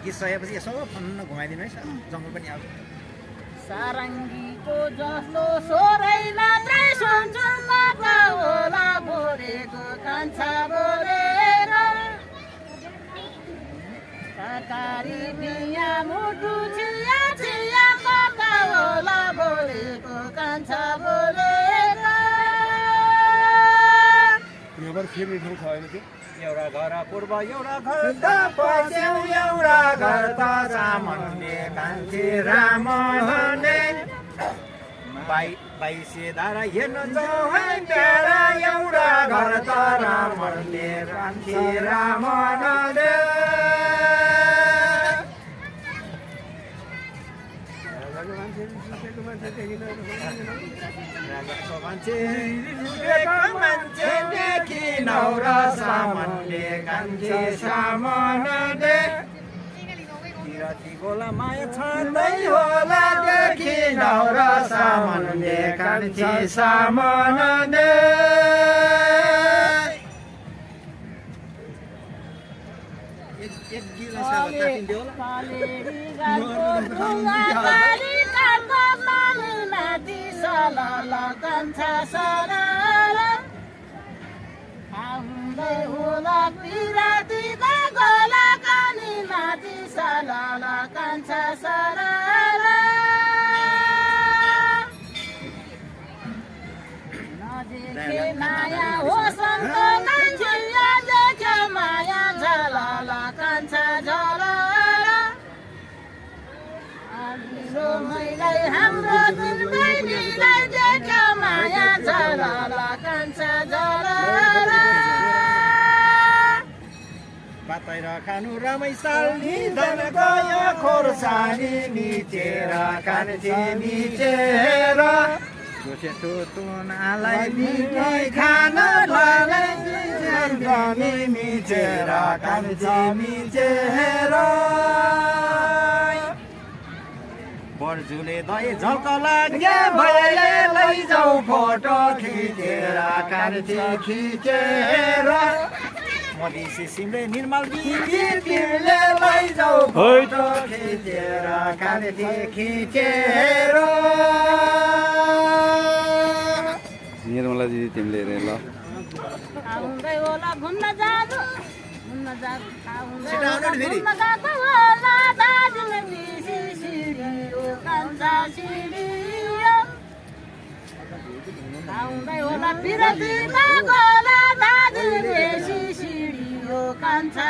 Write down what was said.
गीत सकेपछि यसो फन्न घुमाइदिनु है जङ्गल पनि आउँछ सारङ्गीको जस्तो स्वरै मात्रै सुन्छु म होला बोलेको कान्छा बोलेर काकारी बिहा मुटु छिया छिया कता होला बोलेको कान्छा बोलेर यहाँ फेरि ठाउँ छ अहिले त्यो एउटा घर पूर्व एउटा घर त पश्चिम एउटा घर त सामन्ने कान्छी रामने बाइसे धारा हेर्नु जाउँ है प्यारा एउटा घर त रामले कान्छी रामने मान्छेदेखि नौरा सामानले कान्छे सामानले गोला माया छँदै होला देखि नौरा सामानले कान्छे सामानले एक गिलास काटिदियो होला कान्छा सरला आउँदै होला पिराती गोला कानी माथि सलाला कान्छा सरला नदेखे माया हो सन्त कान्छी देख्यो माया झलला कान्छा झलला हाम्रो दिललाई देख्यो माया झलला कान्छा झलला बातैर खानु रमै साल्नी धन गयो खोर्सानी निचेर कान्छी निचेर जोसेटो तुनालाई मिठाई खान लालै मिचेर कान्छी मिचेर बर्जुले दही झल्क लाग्यो भैयाले लैजाऊ फोटो खिचेर कान्छी खिचेर मधेसी सिमले निर्मल बिबी तिमीले लैजाऊ फोटो खिचेर कान्छी खिचेर निर्मला दिदी तिमीले हेरे ल आउँदै होला घुम्न जानु घुम्न गएको होला दार्जिलिङ सिडियो कान्छा सिडियो आउँदै होला पिरती गएको होला दार्जिलिङ सिडियो कान्छा